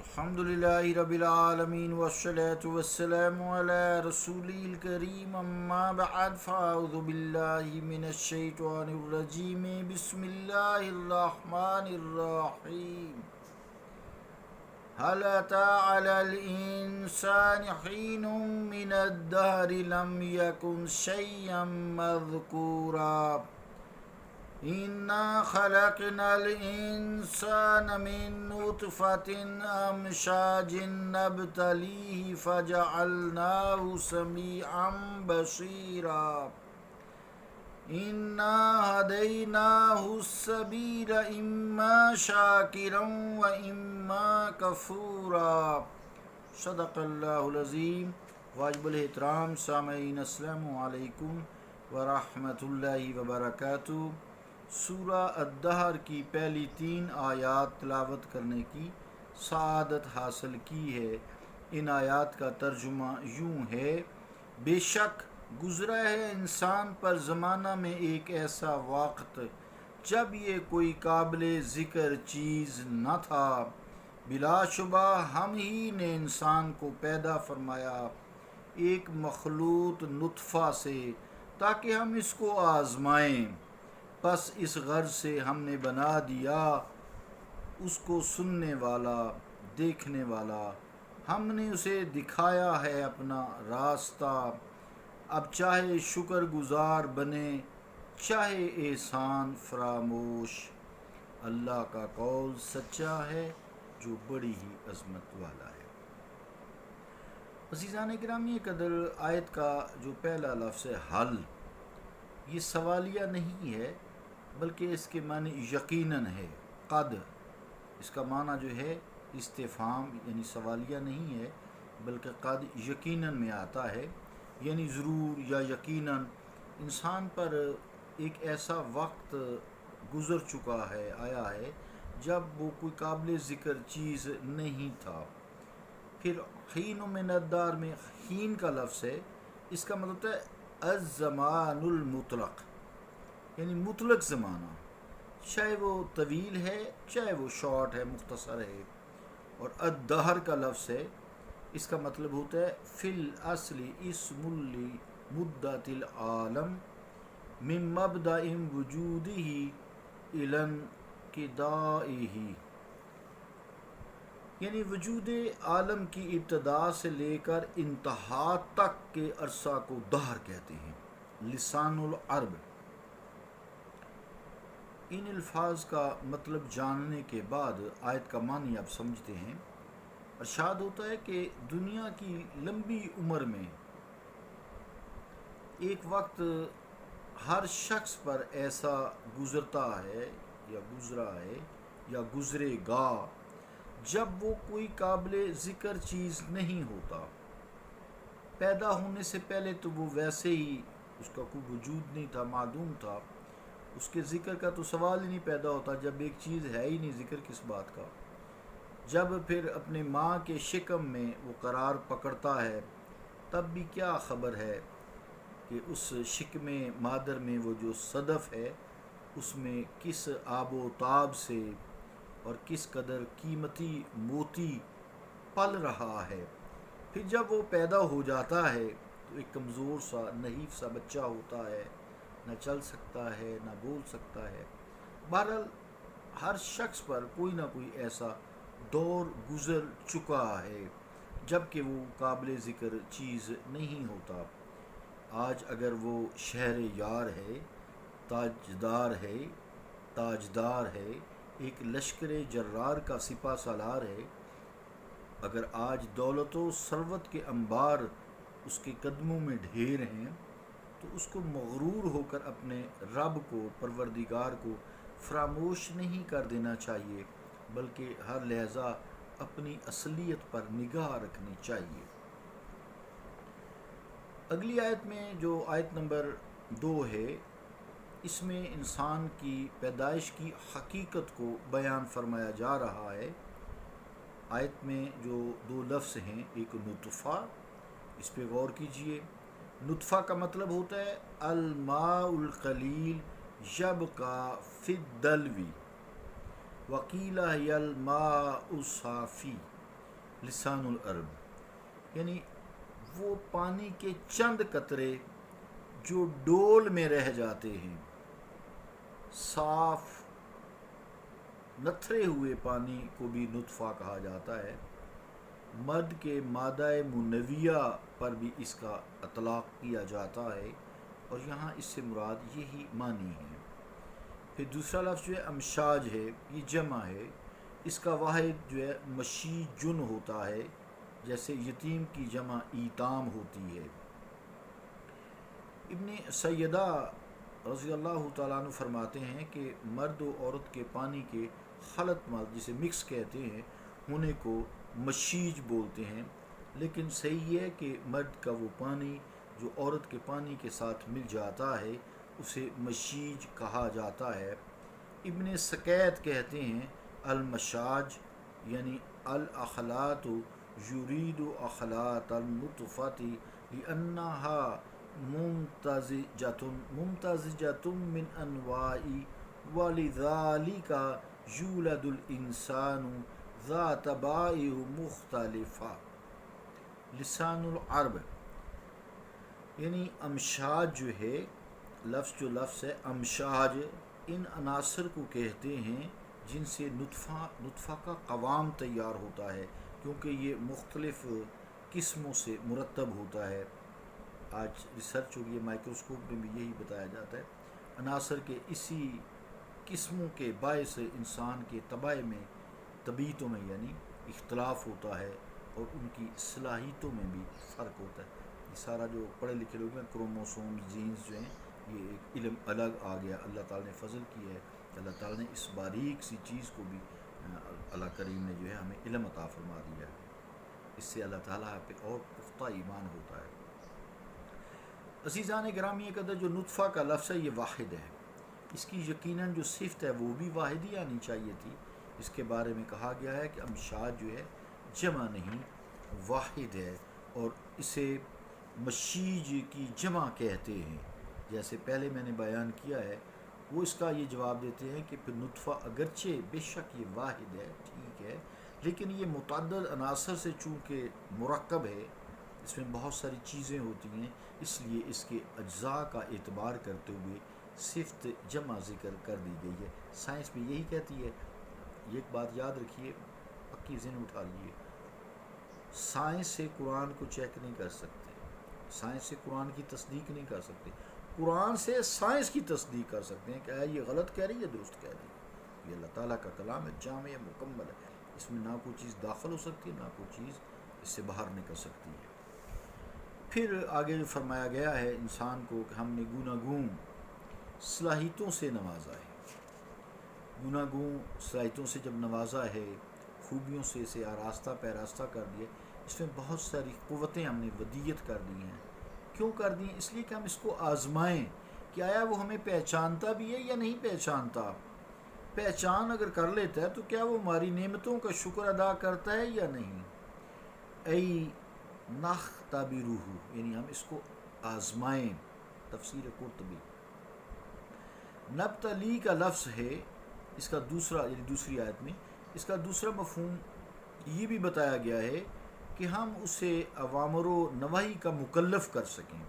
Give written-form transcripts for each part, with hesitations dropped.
الحمد لله رب العالمين والصلاة والسلام على رسوله الكريم أما بعد فأعوذ بالله من الشيطان الرجيم بسم الله الرحمن الرحيم هل أتى على الإنسان حين من الدهر لم يكن شيئا مذكورا إنا خلقنا الإنسان من نطفة أمشاج نبتليه فجعلناه سميعا بصيرا إنا هديناه السبيل إما شاكرا وإما كفورا صدق اللہ العظیم۔ واجب الاحترام سامعین، السلام علیکم ورحمۃ اللہ وبرکاتہ۔ سورہ الدہر کی پہلی 3 آیات تلاوت کرنے کی سعادت حاصل کی ہے۔ ان آیات کا ترجمہ یوں ہے: بے شک گزرا ہے انسان پر زمانہ میں ایک ایسا وقت جب یہ کوئی قابل ذکر چیز نہ تھا، بلا شبہ ہم ہی نے انسان کو پیدا فرمایا ایک مخلوط نطفہ سے تاکہ ہم اس کو آزمائیں، پس اس غرض سے ہم نے بنا دیا اس کو سننے والا دیکھنے والا، ہم نے اسے دکھایا ہے اپنا راستہ، اب چاہے شکر گزار بنے چاہے احسان فراموش۔ اللہ کا قول سچا ہے جو بڑی ہی عظمت والا ہے۔ عزیزان گرامی قدر، آیت کا جو پہلا لفظ ہے حل، یہ سوالیہ نہیں ہے بلکہ اس کے معنی یقیناً ہے۔ قد، اس کا معنی جو ہے استفہام یعنی سوالیہ نہیں ہے بلکہ قد یقیناً میں آتا ہے، یعنی ضرور یا یقیناً انسان پر ایک ایسا وقت گزر چکا ہے، آیا ہے جب وہ کوئی قابل ذکر چیز نہیں تھا۔ پھر حین من الدار میں حین کا لفظ ہے، اس کا مطلب ہے الزمان المطلق، یعنی مطلق زمانہ، چاہے وہ طویل ہے چاہے وہ شارٹ ہے، مختصر ہے۔ اور الدہر کا لفظ ہے، اس کا مطلب ہوتا ہے فی الاصل اسم لمدت العالم من مبدأ وجودہ الی انقضائہ، یعنی وجود عالم کی ابتدا سے لے کر انتہا تک کے عرصہ کو دہر کہتے ہیں۔ لسان العرب۔ ان الفاظ کا مطلب جاننے کے بعد آیت کا معنی آپ سمجھتے ہیں۔ ارشاد ہوتا ہے کہ دنیا کی لمبی عمر میں ایک وقت ہر شخص پر ایسا گزرتا ہے یا گزرا ہے یا گزرے گا جب وہ کوئی قابل ذکر چیز نہیں ہوتا۔ پیدا ہونے سے پہلے تو وہ ویسے ہی اس کا کوئی وجود نہیں تھا، معدوم تھا، اس کے ذکر کا تو سوال ہی نہیں پیدا ہوتا جب ایک چیز ہے ہی نہیں، ذکر کس بات کا۔ جب پھر اپنے ماں کے شکم میں وہ قرار پکڑتا ہے تب بھی کیا خبر ہے کہ اس شکم مادر میں وہ جو صدف ہے اس میں کس آب و تاب سے اور کس قدر قیمتی موتی پل رہا ہے۔ پھر جب وہ پیدا ہو جاتا ہے تو ایک کمزور سا نحیف سا بچہ ہوتا ہے، نہ چل سکتا ہے نہ بول سکتا ہے۔ بہرحال ہر شخص پر کوئی نہ کوئی ایسا دور گزر چکا ہے جب کہ وہ قابل ذکر چیز نہیں ہوتا۔ آج اگر وہ شہر یار ہے، تاجدار ہے، ایک لشکر جرار کا سپہ سالار ہے، اگر آج دولت و ثروت کے انبار اس کے قدموں میں ڈھیر ہیں تو اس کو مغرور ہو کر اپنے رب کو، پروردگار کو فراموش نہیں کر دینا چاہیے، بلکہ ہر لحظہ اپنی اصلیت پر نگاہ رکھنی چاہیے۔ اگلی آیت میں جو آیت نمبر 2 ہے، اس میں انسان کی پیدائش کی حقیقت کو بیان فرمایا جا رہا ہے۔ آیت میں جو 2 لفظ ہیں، ایک نطفہ، اس پہ غور کیجئے۔ نطفہ کا مطلب ہوتا ہے الماء القلیل یبقى فی الدلو وقیل ہی الماء الصافی، لسان العرب یعنی وہ پانی کے چند قطرے جو ڈول میں رہ جاتے ہیں، صاف نتھرے ہوئے پانی کو بھی نطفہ کہا جاتا ہے۔ مرد کے مادہ منویہ پر بھی اس کا اطلاق کیا جاتا ہے، اور یہاں اس سے مراد یہی معنی ہے۔ پھر دوسرا لفظ جو ہے امشاج ہے، یہ جمع ہے، اس کا واحد جو ہے مشیجن ہوتا ہے، جیسے یتیم کی جمع ایتام ہوتی ہے۔ ابن سیدہ رضی اللہ تعالیٰ عنہ فرماتے ہیں کہ مرد و عورت کے پانی کے خلط مل جسے مکس کہتے ہیں ہونے کو مشیج بولتے ہیں، لیکن صحیح ہے کہ مرد کا وہ پانی جو عورت کے پانی کے ساتھ مل جاتا ہے اسے مشیج کہا جاتا ہے۔ ابن سکیت کہتے ہیں المشاج یعنی الاخلاط یرید اخلاط النطفۃ لأنها ممتزجۃ من انواع ولذلك یولد الانسان ذات طبائع مختلفہ۔ لسان العرب یعنی امشاج جو ہے، لفظ ہے امشاج، ان عناصر کو کہتے ہیں جن سے نطفہ کا قوام تیار ہوتا ہے، کیونکہ یہ مختلف قسموں سے مرتب ہوتا ہے۔ آج ریسرچ ہوئی ہے، مائکروسکوپ میں بھی یہی بتایا جاتا ہے، عناصر کے اسی قسموں کے باعث انسان کے طبیعتوں میں یعنی اختلاف ہوتا ہے، اور ان کی صلاحیتوں میں بھی فرق ہوتا ہے۔ یہ سارا جو پڑھے لکھے لوگ ہیں، کروموسوم جینز جو ہیں، یہ ایک علم الگ آ گیا، اللہ تعالیٰ نے فضل کیا ہے، اللہ تعالیٰ نے اس باریک سی چیز کو بھی اللہ کریم نے جو ہے ہمیں علم عطا فرما دیا ہے، اس سے اللہ تعالیٰ پہ اور پختہ ایمان ہوتا ہے۔ عزیزان گرامی قدر، جو نطفہ کا لفظ ہے یہ واحد ہے، اس کی یقیناً جو صفت ہے وہ بھی واحد ہی آنی چاہیے تھی۔ اس کے بارے میں کہا گیا ہے کہ امشاج جو ہے جمع نہیں واحد ہے، اور اسے مشیج کی جمع کہتے ہیں۔ جیسے پہلے میں نے بیان کیا ہے، وہ اس کا یہ جواب دیتے ہیں کہ پھر نطفہ اگرچہ بے شک یہ واحد ہے، ٹھیک ہے، لیکن یہ متعدد عناصر سے چونکہ مرکب ہے، اس میں بہت ساری چیزیں ہوتی ہیں، اس لیے اس کے اجزاء کا اعتبار کرتے ہوئے صفت جمع ذکر کر دی گئی ہے۔ سائنس بھی یہی کہتی ہے، یہ ایک بات یاد رکھیے، پکی ذہن اٹھا لیجیے، سائنس سے قرآن کو چیک نہیں کر سکتے، سائنس سے قرآن کی تصدیق نہیں کر سکتے، قرآن سے سائنس کی تصدیق کر سکتے ہیں کہ یہ غلط کہہ رہی ہے، درست کہہ رہی ہے۔ یہ اللہ تعالیٰ کا کلام ہے، جامع ہے، مکمل ہے، اس میں نہ کوئی چیز داخل ہو سکتی ہے، نہ کوئی چیز اس سے باہر نکل سکتی ہے۔ پھر آگے جو فرمایا گیا ہے انسان کو کہ ہم نے گوناگون صلاحیتوں سے نوازا ہے، گوناگون صلاحیتوں سے جب نوازا ہے، خوبیوں سے اسے آراستہ پیراستہ کر دیا، اس میں بہت ساری قوتیں ہم نے ودیت کر دی ہیں۔ کیوں کر دی ہیں؟ اس لیے کہ ہم اس کو آزمائیں کہ آیا وہ ہمیں پہچانتا بھی ہے یا نہیں پہچانتا۔ پہچان اگر کر لیتا ہے تو کیا وہ ہماری نعمتوں کا شکر ادا کرتا ہے یا نہیں۔ ای نختبرہ یعنی ہم اس کو آزمائیں، تفسیر قرطبی۔ نبتلی کا لفظ ہے، اس کا دوسرا یعنی دوسری آیت میں اس کا دوسرا مفہوم یہ بھی بتایا گیا ہے کہ ہم اسے اوامر و نواہی کا مکلف کر سکیں۔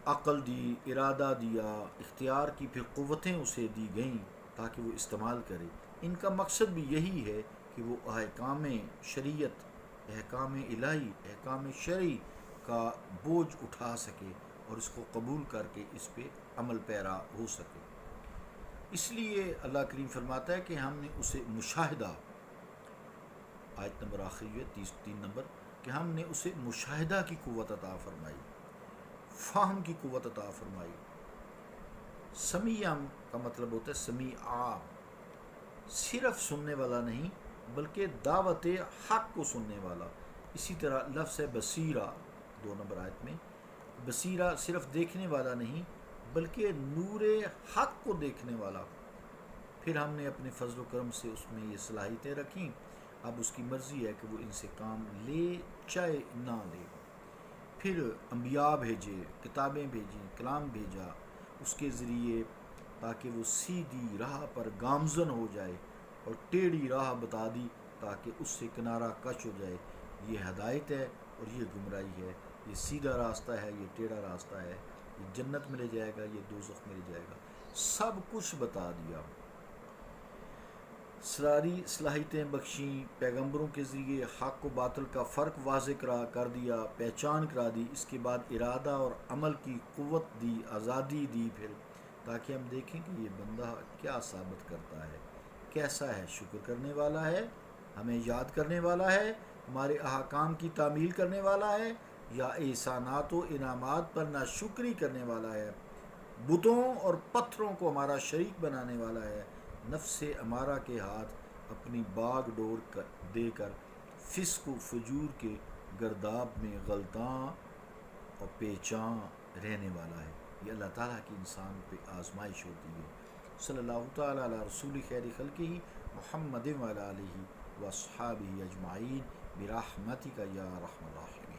عقل دی، ارادہ دیا، اختیار کی پھر قوتیں اسے دی گئیں تاکہ وہ استعمال کرے۔ ان کا مقصد بھی یہی ہے کہ وہ احکام شریعت، احکام الہی، احکام شرعی کا بوجھ اٹھا سکے اور اس کو قبول کر کے اس پہ عمل پیرا ہو سکے۔ اس لیے اللہ کریم فرماتا ہے کہ ہم نے اسے مشاہدہ، آیت نمبر آخری ہے 3 نمبر، کہ ہم نے اسے مشاہدہ کی قوت عطا فرمائی، فہم کی قوت عطا فرمائی۔ سمیع کا مطلب ہوتا ہے سمیع، صرف سننے والا نہیں بلکہ دعوت حق کو سننے والا۔ اسی طرح لفظ ہے بصیرہ 2 نمبر آیت میں، بصیرہ صرف دیکھنے والا نہیں بلکہ نور حق کو دیکھنے والا۔ پھر ہم نے اپنے فضل و کرم سے اس میں یہ صلاحیتیں رکھیں، اب اس کی مرضی ہے کہ وہ ان سے کام لے چاہے نہ لے۔ پھر انبیاء بھیجے، کتابیں بھیجیں، کلام بھیجا اس کے ذریعے تاکہ وہ سیدھی راہ پر گامزن ہو جائے، اور ٹیڑھی راہ بتا دی تاکہ اس سے کنارہ کش ہو جائے. یہ ہدایت ہے اور یہ گمراہی ہے. یہ سیدھا راستہ ہے، یہ ٹیڑھا راستہ ہے. یہ جنت میں لے جائے گا، یہ دوزخ میں لے جائے گا. سب کچھ بتا دیا. ساری صلاحیتیں بخشیں، پیغمبروں کے ذریعے حق و باطل کا فرق واضح کر دیا، پہچان کرا دی. اس کے بعد ارادہ اور عمل کی قوت دی، آزادی دی پھر، تاکہ ہم دیکھیں کہ یہ بندہ کیا ثابت کرتا ہے، کیسا ہے. شکر کرنے والا ہے، ہمیں یاد کرنے والا ہے، ہمارے احکام کی تعمیل کرنے والا ہے، یا احسانات و انعامات پر ناشکری کرنے والا ہے، بتوں اور پتھروں کو ہمارا شریک بنانے والا ہے. نفس امارہ کے ہاتھ اپنی باغ ڈور دے کر فسق و فجور کے گرداب میں غلطاں اور پیچاں رہنے والا ہے. یہ اللہ تعالیٰ کی انسان پہ آزمائش ہوتی ہے. صلی اللہ تعالیٰ علی رسول خیر خلقہ محمد وعلی آلہ واصحابہ اجمعین برحمتک یا ارحم الراحمین.